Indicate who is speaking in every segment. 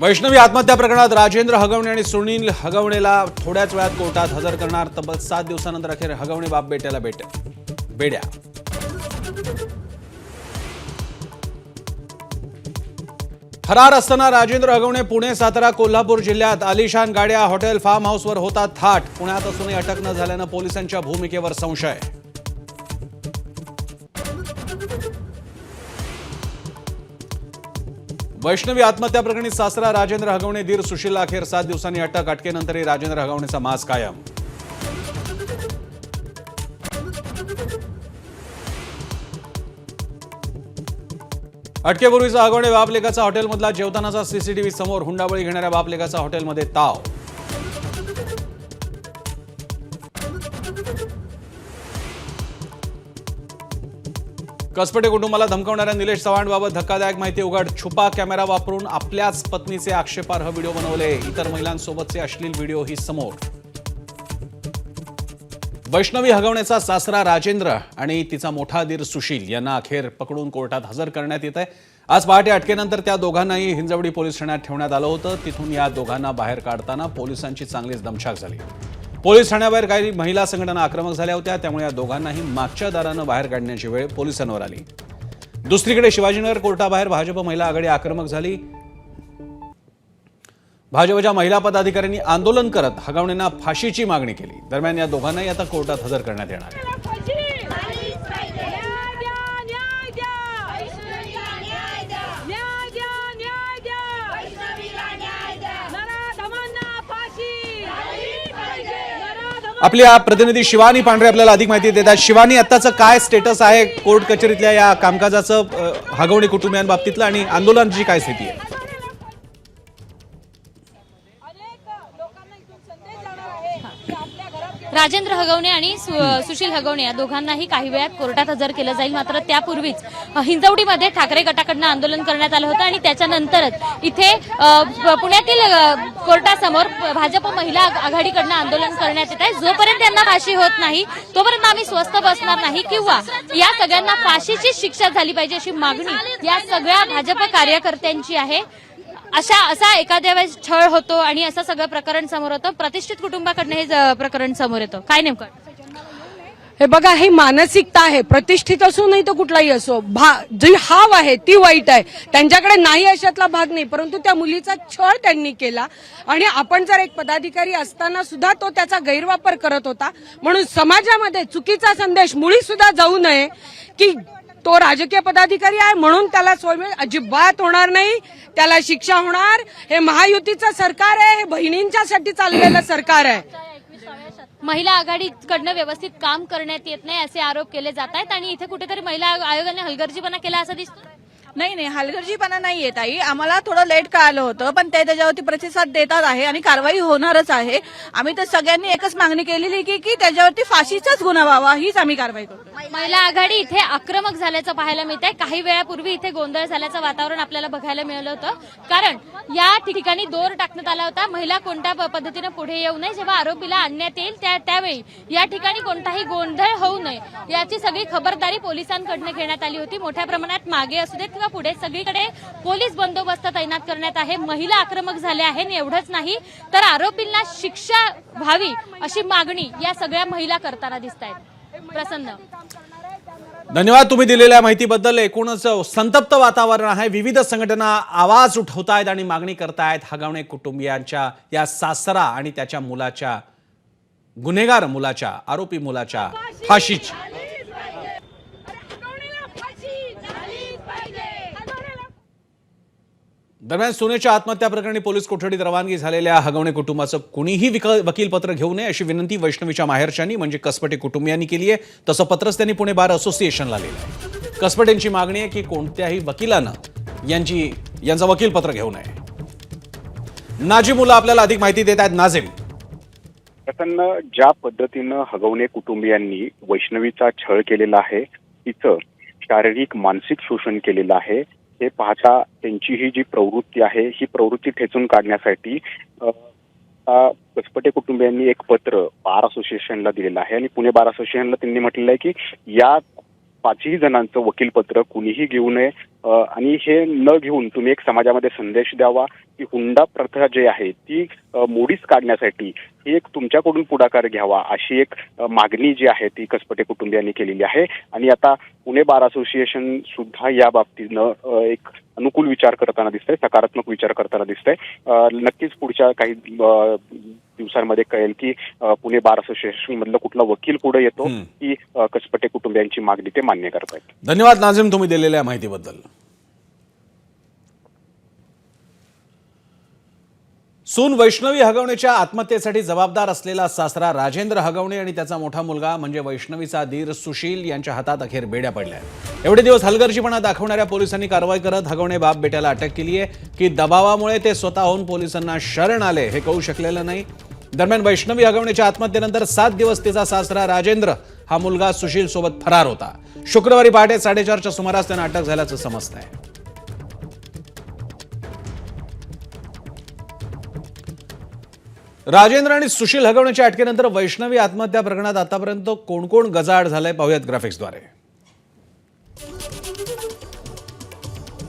Speaker 1: वैष्णवी आत्महत्या प्रकरणात राजेंद्र हगवणे आणि सुनील हगवणेला थोड्याच वेळात कोर्टात हजर करणार। तब्बल 7 दिवसानंतर अखेर हगवणे बाप बेट्याला बेड्या। फरार असताना राजेंद्र हगवणे पुणे, सातारा, कोल्हापूर जिल्ह्यात आलिशान गाड्या, हॉटेल, फार्म हाऊसवर होता थाट। पुण्यात असूनही अटक न झाल्यानं पोलिसांच्या भूमिकेवर संशय। वैष्णवी आत्महत्या प्रकरणी सासरा राजेंद्र हगवणे दीर सुशीलला अखेर 7 दिवसांनी अटक। अटकेनंतरही राजेंद्र हगवणेचा माज कायम। अटकेपूर्वीचा हगवणे बापलेकाचा हॉटेलमधला जेवतानाचा सीसीटीव्ही समोर। हुंडाबळी घेणाऱ्या बापलेकाचा हॉटेलमध्ये ताव। कसपटे कुटुंबाला धमकावणाऱ्या निलेश चव्हाणबाबत धक्कादायक माहिती उघड। छुपा कॅमेरा वापरून आपल्याच पत्नीचे आक्षेपार्ह व्हिडिओ बनवले। इतर महिलांसोबतचे अश्लील व्हिडिओही समोर। वैष्णवी हगवणेचा सासरा राजेंद्र आणि तिचा मोठा दीर सुशील यांना अखेर पकडून कोर्टात हजर करण्यात येत आहे। आज पहाटे अटकेनंतर त्या दोघांनाही हिंजवडी पोलीस ठाण्यात ठेवण्यात आलं होतं। तिथून या दोघांना बाहेर काढताना पोलिसांची चांगलीच दमछाक झाली। पोलीस ठाण्याबाहेर काही महिला संघटना आक्रमक झाल्या होत्या, त्यामुळे या दोघांनाही मागच्या दारानं बाहेर काढण्याची वेळ पोलिसांवर आली। दुसरीकडे शिवाजीनगर कोर्टाबाहेर भाजप महिला आघाडी आक्रमक झाली। भाजपच्या महिला पदाधिकाऱ्यांनी आंदोलन करत हगवणेंना फाशीची मागणी केली। दरम्यान या दोघांनाही आता कोर्टात हजर करण्यात येणार आहे। आपल्या प्रतिनिधी शिवानी पांढरे आपल्याला अधिक माहिती देतात। शिवानी, आत्ताचं काय स्टेटस आहे कोर्ट कचेरीतल्या या कामकाजाचं, हगवणे कुटुंबियांबाबतीतलं, आणि आंदोलनाची काय स्थिती आहे?
Speaker 2: राजेंद्र हगवणे आणि सुशील हगवणे या दोघांनाही काही वेळात कोर्टात हजर केलं जाईल। मात्र त्यापूर्वीच हिंजवडीमध्ये ठाकरे गटाकडून आंदोलन करण्यात आलं होतं आणि त्याच्यानंतरच इथे पुण्यातील कोर्टासमोर भाजप महिला आघाडीकडून आंदोलन करण्यात येत आहे। जोपर्यंत त्यांना फाशी होत नाही तोपर्यंत आम्ही स्वस्थ बसणार नाही, किंवा या सगळ्यांना फाशीची शिक्षा झाली पाहिजे अशी मागणी या सगळ्या भाजप कार्यकर्त्यांची आहे। असा एखाद्या वेळेस छळ होतो आणि असं सगळं प्रकरण समोर होतं। प्रतिष्ठित कुटुंबाकडनं हे प्रकरण समोर येतं, काय नेमकं?
Speaker 3: हे बघा, ही मानसिकता आहे। प्रतिष्ठित असो नाही तर कुठलाही असो, जी हाव आहे ती वाईट आहे। त्यांच्याकडे नाही अशातला भाग नाही, परंतु त्या मुलीचा छळ त्यांनी केला आणि आपण जर एक पदाधिकारी असताना सुद्धा तो त्याचा गैरवापर करत होता। म्हणून समाजामध्ये चुकीचा संदेश मुळी सुद्धा जाऊ नये की तो राजकीय पदाधिकारी आहे म्हणून त्याला सोय अजिबात होणार नाही, त्याला शिक्षा होणार। हे महायुतीचं सरकार आहे, हे बहिणींच्यासाठी चाललेलं सरकार आहे।
Speaker 2: महिला आघाडीकडनं व्यवस्थित काम करण्यात येत नाही असे आरोप केले जात आहेत आणि इथे कुठेतरी महिला आयोगाने हलगर्जीपणा केला असं दिसतं।
Speaker 4: नाही, हलगर्जीपणा नाही येत आई। आम्हाला थोडं लेट कळालं होतं, पण ते त्याच्यावरती प्रतिसाद देतात आहे आणि कारवाई होणारच आहे। आम्ही तर सगळ्यांनी एकच मागणी केलेली की त्याच्यावरती फाशीचाच गुन्हा व्हावा, हीच आम्ही कारवाई करतो।
Speaker 2: महिला आघाडी इथे आक्रमक झाल्याचं पाहायला मिळत आहे। काही वेळापूर्वी इथे गोंधळ झाल्याचं वातावरण आपल्याला बघायला मिळालं होतं, कारण या ठिकाणी दोर टाकण्यात आला होता, महिला कोणत्या पद्धतीने पुढे येऊ नये। जेव्हा आरोपीला आणण्यात येईल त्यावेळी या ठिकाणी कोणताही गोंधळ होऊ नये याची सगळी खबरदारी पोलिसांकडनं घेण्यात आली होती। मोठ्या प्रमाणात मागे असू देत किंवा पुढे सगळीकडे पोलीस बंदोबस्त तैनात करण्यात आहे। महिला आक्रमक झाल्या आहेत, एवढंच नाही तर आरोपींना शिक्षा व्हावी अशी मागणी या सगळ्या महिला करताना दिसत आहेत। प्रसन्न,
Speaker 1: धन्यवाद तुम्ही दिलेल्या माहितीबद्दल। एकूणच संतप्त वातावरण आहे। विविध संघटना आवाज उठवतायत आणि मागणी करतायत हगवणे कुटुंबियांच्या या सासरा आणि त्याच्या मुलाच्या, गुन्हेगार मुलाच्या, आरोपी मुलाच्या फाशीची। दरम्यान सोनेच्या आत्महत्या प्रकरणी पोलीस कोठडीत रवानगी झालेल्या हगवणे कुटुंबाचं कुणीही वकीलपत्र घेऊ नये अशी विनंती वैष्णवीच्या माहेरच्यांनी म्हणजे कसपटे कुटुंबियांनी केली आहे। तसं पत्रच त्यांनी पुणे बार असोसिएशनला लिहिलं आहे। कसपटेंची मागणी आहे की कोणत्याही वकिलानं यांचं वकीलपत्र घेऊ नये। नाजिमुल्ला आपल्याला अधिक माहिती देत आहेत। नाझिम,
Speaker 5: प्रसन्न, ज्या पद्धतीनं हगवणे कुटुंबियांनी वैष्णवीचा छळ केलेला आहे, तिचं शारीरिक मानसिक शोषण केलेलं आहे, हे पाहता त्यांची ही जी प्रवृत्ती आहे ही प्रवृत्ती ठेचून काढण्यासाठी कसपटे कुटुंबियांनी एक पत्र बार असोसिएशनला दिलेलं आहे आणि पुणे बार असोसिएशनला त्यांनी म्हटलेलं आहे की या 5ही जणांचं वकीलपत्र कुणीही घेऊ नये, आणि हे न घेऊन तुम्ही एक समाजामध्ये संदेश द्यावा की हुंडा प्रथा जी आहे ती मोडीस काढण्यासाठी ही एक तुमच्याकडून पुढाकार घ्यावा अशी एक मागणी जी आहे ती कसपटे कुटुंबियांनी केलेली आहे. आणि आता पुणे बार असोसिएशन सुद्धा या बाबतीनं एक अनुकूल विचार करताना दिसतंय, सकारात्मक विचार करताना दिसतंय. नक्कीच पुढच्या काही दिवसांमध्ये कळेल की पुणे बार असोसिएशन मधला कुठला वकील पुढे येतो की कसपटे कुटुंबियांची मागणी ते मान्य करतायत.
Speaker 1: धन्यवाद नाझीम, तुम्ही दिलेल्या माहितीबद्दल. सून वैष्णवी हगवणेच्या आत्महत्येसाठी जबाबदार असलेला सासरा राजेंद्र हगवणे आणि त्याचा मोठा मुलगा म्हणजे वैष्णवीचा दीर सुशील यांच्या हातात अखेर बेड्या पडल्या. एवढे दिवस हलगर्जीपणा दाखवणाऱ्या पोलिसांनी कारवाई करत हगवणे बाप बेट्याला अटक केली आहे की दबावामुळे ते स्वतःहून पोलिसांना शरण आले हे कळू शकलेलं नाही. दरम्यान वैष्णवी हगवणेच्या आत्महत्येनंतर 7 दिवस तिचा सासरा राजेंद्र हा मुलगा सुशील सोबत फरार होता. शुक्रवारी पहाटे 4:30च्या सुमारास त्यांना अटक झाल्याचं समजतंय. राजेंद्र आणि सुशील हगवणेच्या अटकेनंतर वैष्णवी आत्महत्या प्रकरणात आतापर्यंत कोण कोण गजाआड झालंय पाहूयात ग्राफिक्सद्वारे.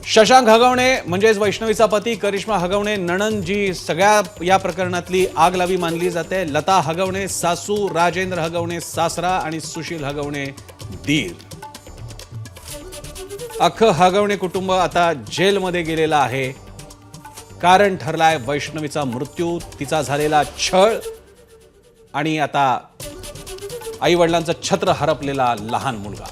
Speaker 1: शशांक हगवणे म्हणजेच वैष्णवीचा पती, करिश्मा हगवणे नणंद जी सगळ्या या प्रकरणातली आग लावी मानली जाते, लता हगवणे सासू, राजेंद्र हगवणे सासरा आणि सुशील हगवणे दीर. अख्खं हगवणे कुटुंब आता जेलमध्ये गेलेलं आहे. कारण ठरलाय वैष्णवीचा मृत्यू, तिचा झालेला छळ आणि आता आई वडिलांचं छत्र हरपलेला लहान मुलगा.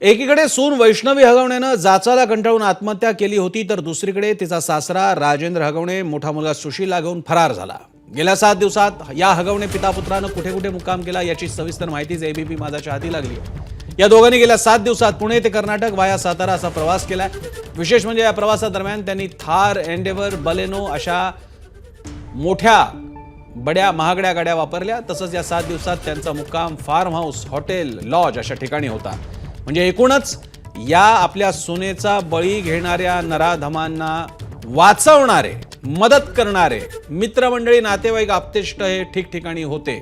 Speaker 1: एकीकडे सून वैष्णवी हगवणेनं जाचाला कंटाळून आत्महत्या केली होती, तर दुसरीकडे तिचा सासरा राजेंद्र हगवणे मोठा मुलगा सुशीलला घेऊन फरार झाला. गेल्या 7 दिवसात या हगवणे पितापुत्रानं कुठे कुठे मुक्काम केला याची सविस्तर माहितीच एबीपी माझाच्या हाती लागली. या दोघांनी गेल्या 7 दिवसात पुणे ते कर्नाटक वाया सातारा असा प्रवास केलाय. विशेष म्हणजे या प्रवासादरम्यान त्यांनी थार, एंडेव्हर, बलेनो अशा मोठ्या बड्या महागड्या गाड्या वापरल्या. तसंच या 7 दिवसात त्यांचा मुक्काम फार्म हाऊस, हॉटेल, लॉज अशा ठिकाणी होता. म्हणजे एकूणच या आपल्या सुनेचा बळी घेणाऱ्या नराधमांना वाचवणारे, मदत करणारे मित्रमंडळी, नातेवाईक, आप्तेष्ट हे ठिकठिकाणी होते.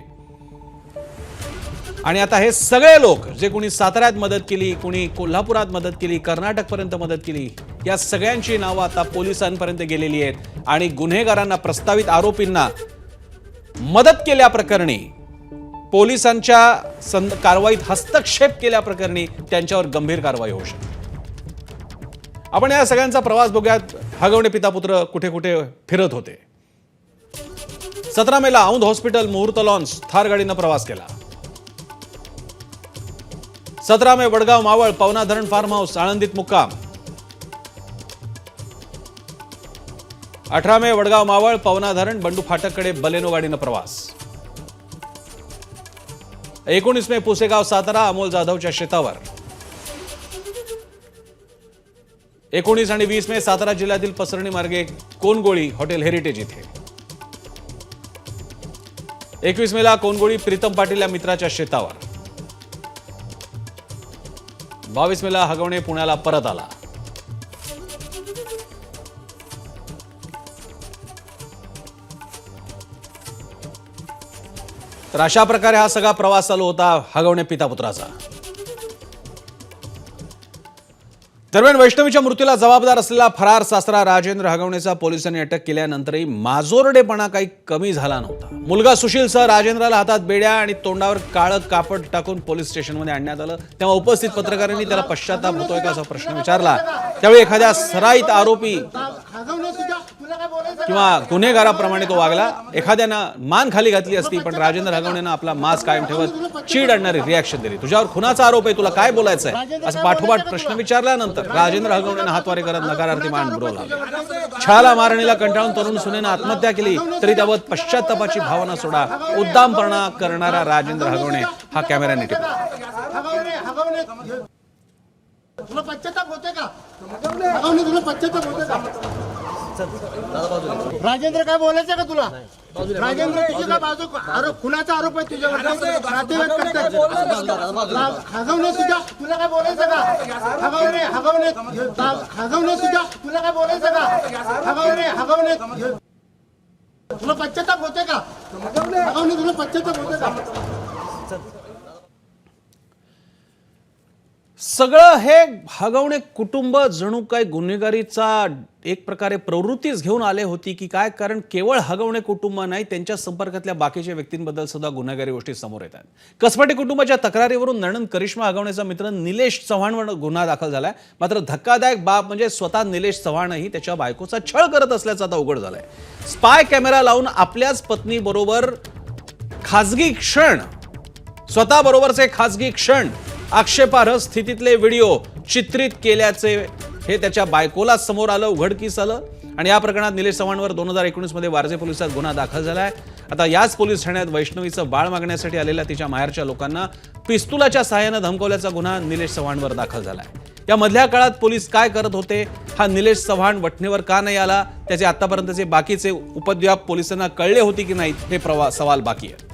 Speaker 1: आणि आता हे सगळे लोक जे कोणी साताऱ्यात मदत केली, कोणी कोल्हापुरात मदत केली, कर्नाटकपर्यंत मदत केली, या सगळ्यांची नावं आता पोलिसांपर्यंत गेलेली आहेत. आणि गुन्हेगारांना, प्रस्तावित आरोपींना मदत केल्याप्रकरणी, पोलिसांच्या कारवाईत हस्तक्षेप केल्याप्रकरणी त्यांच्यावर गंभीर कारवाई होऊ शकते. आपण या सगळ्यांचा प्रवास बघूयात. हगवणे पितापुत्र कुठे कुठे फिरत होते. 17 मेला औंध हॉस्पिटल, मुहूर्त लॉन्स थार गाडीनं प्रवास केला. 17 मे वडगाव मावळ, पवना धरण फार्म हाऊस, आळंदीत मुक्काम. 18 मे वडगाव मावळ, पवना धरण, बंडू फाटककडे बलेनो गाडीनं प्रवास. 19 मे पुसेगाव सातारा, अमोल जाधवच्या शेतावर. 19 आणि 20 मे सातारा जिल्ह्यातील पसरणी मार्गे कोनगोळी, हॉटेल हेरिटेज इथे. 21 मेला कोनगोळी, प्रीतम पाटील या मित्राच्या शेतावर. 22 मेला हगवणे पुण्याला परत आला. तर अशा प्रकारे हा सगळा प्रवास चालू होता हगवणे पितापुत्राचा. दरम्यान वैष्णवीच्या मृत्यूला जबाबदार असलेला फरार सासरा राजेंद्र हगवणेचा पोलिसांनी अटक केल्यानंतरही माजोरडेपणा काही कमी झाला नव्हता. मुलगा सुशीलसह राजेंद्राला हातात बेड्या आणि तोंडावर काळं कापड टाकून पोलीस स्टेशनमध्ये आणण्यात आलं. तेव्हा उपस्थित पत्रकारांनी त्याला पश्चाताप होतोय का असा प्रश्न विचारला. त्यावेळी एखाद्या सराईत आरोपी किंवा गुन्हेगाराप्रमाणे तो वागला. एखाद्यानं मान खाली घातली असती, पण राजेंद्र हगवणेनं आपला मास कायम ठेवत चीड आणणारी रिॲक्शन दिली. तुझ्यावर खुनाचा आरोप आहे, तुला काय बोलायचंय असं पाठोपाठ प्रश्न विचारल्यानंतर राजेंद्र हगवणेनं हातवारे करत नकारार्थी मान बुडवला. छळाला मारणीला कंटाळून तरुण सुनेनं आत्महत्या केली, तरी त्यावर पश्चात्तापाची भावना सोडा उद्दामपणा करणारा राजेंद्र हगवणे हा कॅमेऱ्याने टिपला.
Speaker 6: तुला पश्चाताप होते का? तुला पश्चाताप होते का? राजेंद्र काय बोलायचं का तुला? राजेंद्र तुझी का बाजू? खुनाचा आरोप आहे तुझ्यावर, नातेवाईक करतात. हगवणे तुला काय बोलायचं का? हगवणे तुला काय बोलायचं का? हगवणे तुला पश्चाताप होते का? तुला पश्चाताप होते का?
Speaker 1: सगळं हे हगवणे कुटुंब जणू काय गुन्हेगारीचा एक प्रकारे प्रवृत्तीच घेऊन आले होती की काय? कारण केवळ हगवणे कुटुंब नाही, त्यांच्या संपर्कातल्या बाकीच्या व्यक्तींबद्दल सुद्धा गुन्हेगारी गोष्टी समोर येतात. कसपटे कुटुंबाच्या तक्रारीवरून नणंद करिश्मा हगवणेचा मित्र निलेश चव्हाणवर गुन्हा दाखल झालाय. मात्र धक्कादायक बाब म्हणजे स्वतः निलेश चव्हाणही त्याच्या बायकोचा छळ करत असल्याचं आता उघड झालंय. स्पाय कॅमेरा लावून आपल्याच पत्नीबरोबर खाजगी क्षण, स्वतःबरोबरचे खाजगी क्षण, आक्षेपार्ह स्थितीतले व्हिडिओ चित्रित केल्याचे हे त्याच्या बायकोला समोर आलं, उघडकीस आलं. आणि या प्रकरणात निलेश चव्हाणवर 2019 मध्ये वारजे पोलिसात गुन्हा दाखल झालाय. आता याच पोलीस ठाण्यात वैष्णवीचं बाळ मागण्यासाठी आलेल्या तिच्या माहेरच्या लोकांना पिस्तुलाच्या सहाय्यानं धमकावल्याचा गुन्हा निलेश चव्हाणवर दाखल झालाय. या मधल्या काळात पोलीस काय करत होते? हा निलेश चव्हाण वठणीवर का नाही आला? त्याचे आतापर्यंतचे बाकीचे उपद्व्याप पोलिसांना कळले होते की नाहीत? हे सवाल बाकी आहे.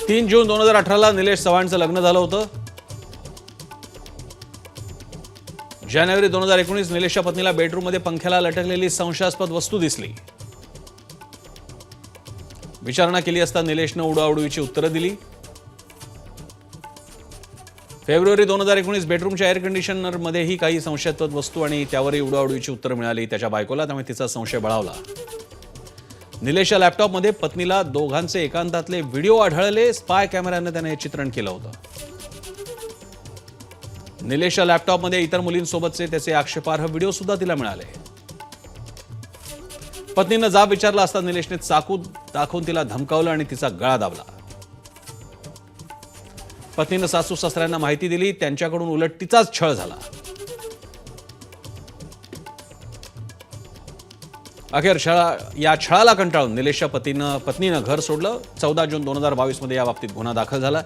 Speaker 1: तीन जून 2018 निलेश चव्हाणचं लग्न झालं होतं. जानेवारी 2019 निलेशच्या पत्नीला बेडरूममध्ये पंख्याला लटकलेली संशयास्पद वस्तू दिसली. विचारणा केली असता निलेशनं उडवाउडवीची उत्तरं दिली. फेब्रुवारी 2019 बेडरूमच्या एअर कंडिशनरमध्येही काही संशयास्पद वस्तू आणि त्यावरही उडवाउडवीची उत्तरं मिळाली त्याच्या बायकोला. त्यामुळे तिचा संशय बळावला. निलेशच्या लॅपटॉपमध्ये पत्नीला दोघांचे एकांतातले व्हिडिओ आढळले. स्पाय कॅमेऱ्याने त्याने हे चित्रण केलं होतं. निलेशच्या लॅपटॉपमध्ये इतर मुलींसोबतचे त्याचे आक्षेपार्ह व्हिडिओ सुद्धा तिला मिळाले. पत्नीनं जाब विचारला असता निलेशने चाकू दाखवून तिला धमकावलं आणि तिचा गळा दाबला. पत्नीनं सासू सासऱ्यांना माहिती दिली. त्यांच्याकडून उलट तिचाच छळ झाला. अखेर या छळाला कंटाळून निलेशच्या पत्नीनं घर सोडलं. 14 जून 2022 मध्ये या बाबतीत गुन्हा दाखल झाला.